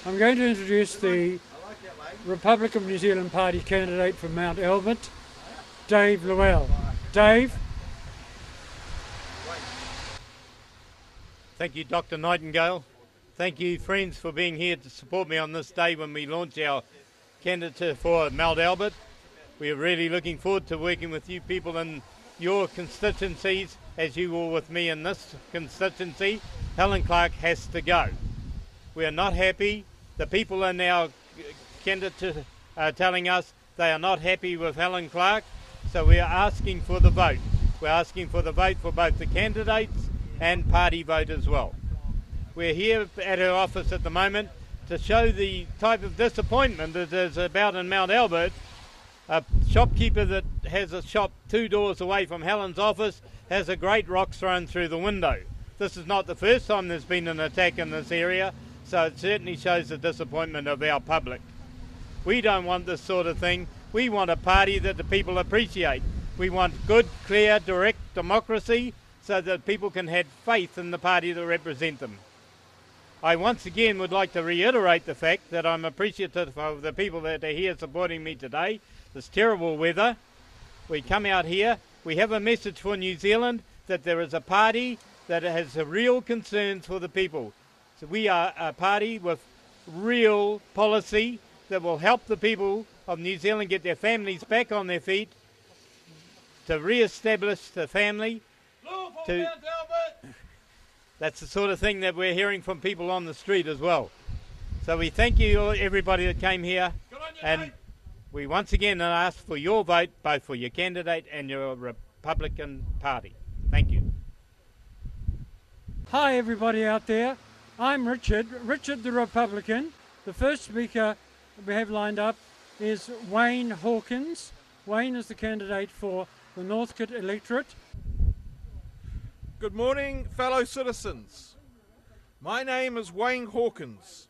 I'm going to introduce the Republic of New Zealand Party candidate from Mount Albert, Dave Llewell. Dave? Thank you, Dr. Nightingale. Thank you, friends, for being here to support me on this day when we launch our candidate for Mount Albert. We are really looking forward to working with you people in your constituencies as you were with me in this constituency. Helen Clark has to go. We are not happy. The people in our candidate are telling us they are not happy with Helen Clark, so we are asking for the vote. We're asking for the vote for both the candidates and party vote as well. We're here at her office at the moment to show the type of disappointment that is about in Mount Albert. A shopkeeper that has a shop 2 doors away from Helen's office has a great rock thrown through the window. This is not the first time there's been an attack in this area, so it certainly shows the disappointment of our public. We don't want this sort of thing. We want a party that the people appreciate. We want good, clear, direct democracy so that people can have faith in the party that represent them. I once again would like to reiterate the fact that I'm appreciative of the people that are here supporting me today. This terrible weather. We come out here, we have a message for New Zealand that there is a party that has real concerns for the people. So we are a party with real policy that will help the people of New Zealand get their families back on their feet, to re-establish the family. That's the sort of thing that we're hearing from people on the street as well. So we thank you everybody that came here, and we once again ask for your vote, both for your candidate and your Republican Party. Thank you. Hi everybody out there. I'm Richard the Republican. The first speaker we have lined up is Wayne Hawkins. Wayne is the candidate for the Northcote Electorate. Good morning, fellow citizens. My name is Wayne Hawkins.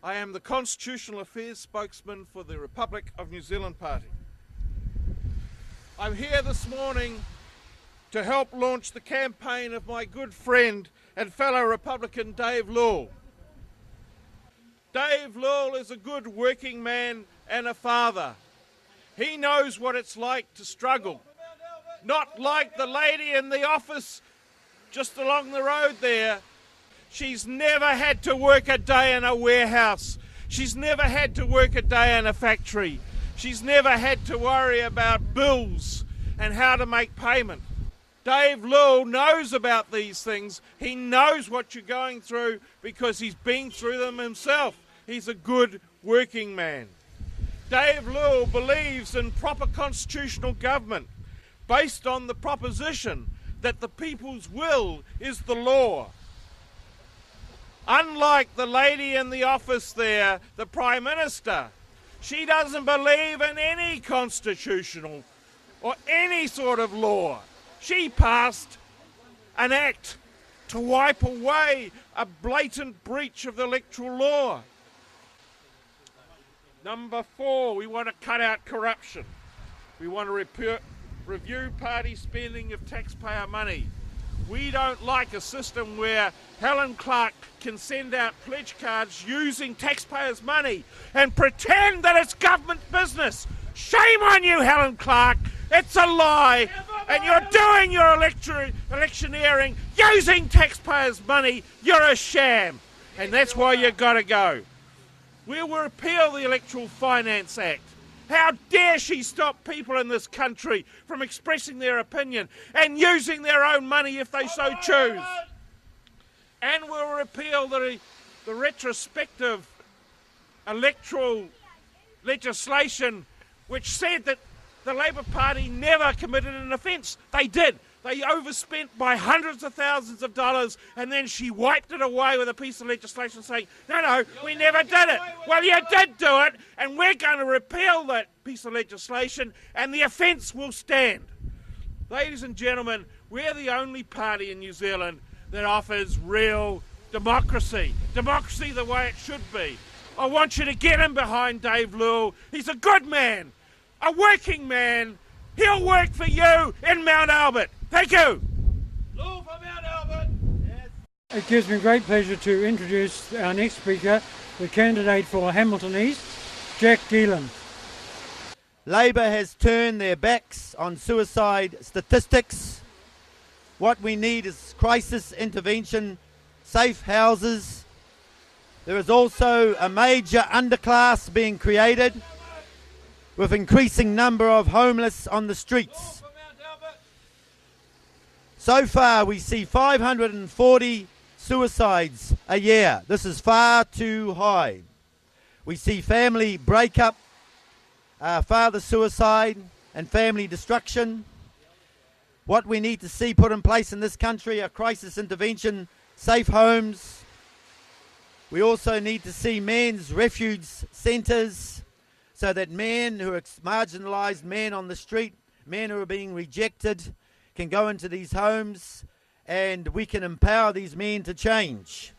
I am the Constitutional Affairs spokesman for the Republic of New Zealand Party. I'm here this morning to help launch the campaign of my good friend and fellow Republican Dave Llewell. Dave Llewell is a good working man and a father. He knows what it's like to struggle. Not like the lady in the office just along the road there. She's never had to work a day in a warehouse. She's never had to work a day in a factory. She's never had to worry about bills and how to make payment. Dave Llewell knows about these things. He knows what you're going through because he's been through them himself. He's a good working man. Dave Llewell believes in proper constitutional government based on the proposition that the people's will is the law. Unlike the lady in the office there, the Prime Minister, she doesn't believe in any constitutional or any sort of law. She passed an act to wipe away a blatant breach of the electoral law. Number 4, we want to cut out corruption. We want to review party spending of taxpayer money. We don't like a system where Helen Clark can send out pledge cards using taxpayers' money and pretend that it's government business. Shame on you, Helen Clark. It's a lie. And you're doing your electioneering using taxpayers' money. You're a sham. And that's why you've got to go. We will repeal the Electoral Finance Act. How dare she stop people in this country from expressing their opinion and using their own money if they so choose. And we'll repeal the retrospective electoral legislation which said that the Labour Party never committed an offence. They did. They overspent by hundreds of thousands of dollars, and then she wiped it away with a piece of legislation saying, no, we never did it. Well, you did do it, and we're going to repeal that piece of legislation, and the offence will stand. Ladies and gentlemen, we're the only party in New Zealand that offers real democracy. Democracy the way it should be. I want you to get in behind Dave Llewell. He's a good man, a working man. He'll work for you in Mount Albert. Thank you. It gives me great pleasure to introduce our next speaker, the candidate for Hamilton East, Jack Gielan. Labor has turned their backs on suicide statistics. What we need is crisis intervention, safe houses. There is also a major underclass being created with increasing number of homeless on the streets. So far we see 540 suicides a year. This is far too high. We see family breakup, father suicide and family destruction. What we need to see put in place in this country are crisis intervention, safe homes. We also need to see men's refuge centres so that men who are marginalised, men on the street, men who are being rejected, can go into these homes and we can empower these men to change.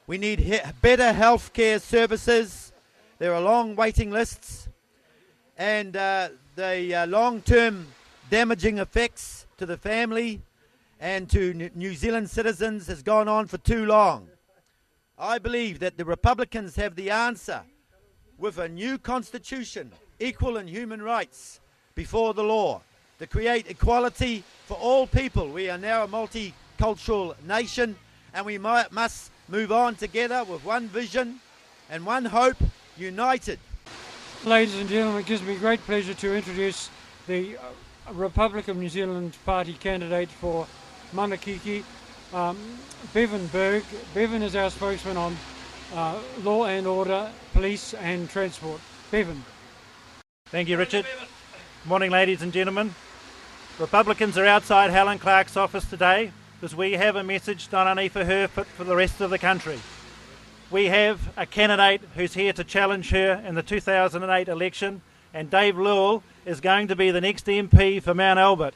We need better healthcare services. There are long waiting lists, and the long-term damaging effects to the family and to New Zealand citizens has gone on for too long. I believe that the Republicans have the answer with a new constitution, equal and human rights before the law, to create equality for all people. We are now a multicultural nation, and we must move on together with one vision and one hope, united. Ladies and gentlemen, it gives me great pleasure to introduce the Republic of New Zealand Party candidate for Manakiki, Bevan Berg. Bevan is our spokesman on law and order, police and transport. Bevan. Thank you, Richard. Morning, ladies and gentlemen. Republicans are outside Helen Clark's office today because we have a message not only for her but for the rest of the country. We have a candidate who's here to challenge her in the 2008 election, and David Llewell is going to be the next MP for Mount Albert.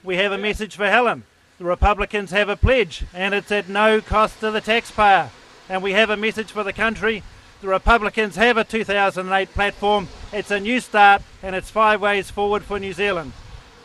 We have a message for Helen. The Republicans have a pledge, and it's at no cost to the taxpayer. And we have a message for the country. The Republicans have a 2008 platform. It's a new start, and it's 5 ways forward for New Zealand.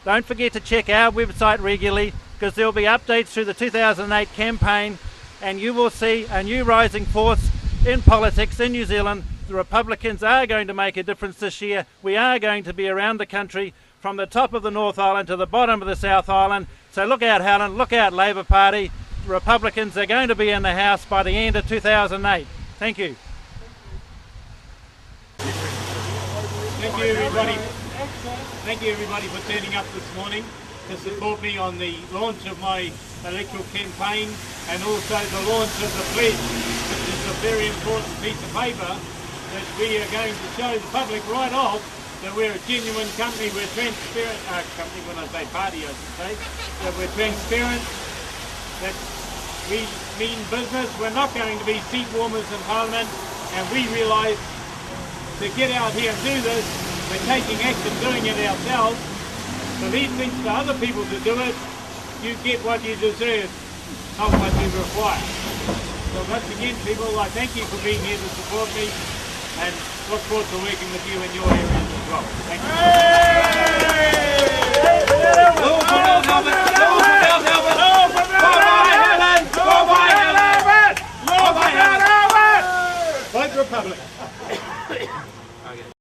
Don't forget to check our website regularly, because there will be updates through the 2008 campaign, and you will see a new rising force in politics in New Zealand. The Republicans are going to make a difference this year. We are going to be around the country from the top of the North Island to the bottom of the South Island. So look out, Helen, look out, Labor Party. The Republicans are going to be in the House by the end of 2008. Thank you. Thank you, everybody. Thank you, everybody, for turning up this morning to support me on the launch of my electoral campaign and also the launch of the pledge, which is a very important piece of paper that we are going to show the public right off that we're a genuine company, we're transparent, company when I say party I should say, that we're transparent, that we mean business, we're not going to be seat warmers in Parliament, and we realise to get out here and do this, we're taking action, doing it ourselves. So leave things for other people to do it. You get what you deserve, not what you require. So once again, people, I thank you for being here to support me and look forward to working with you in your areas as well. Thank you.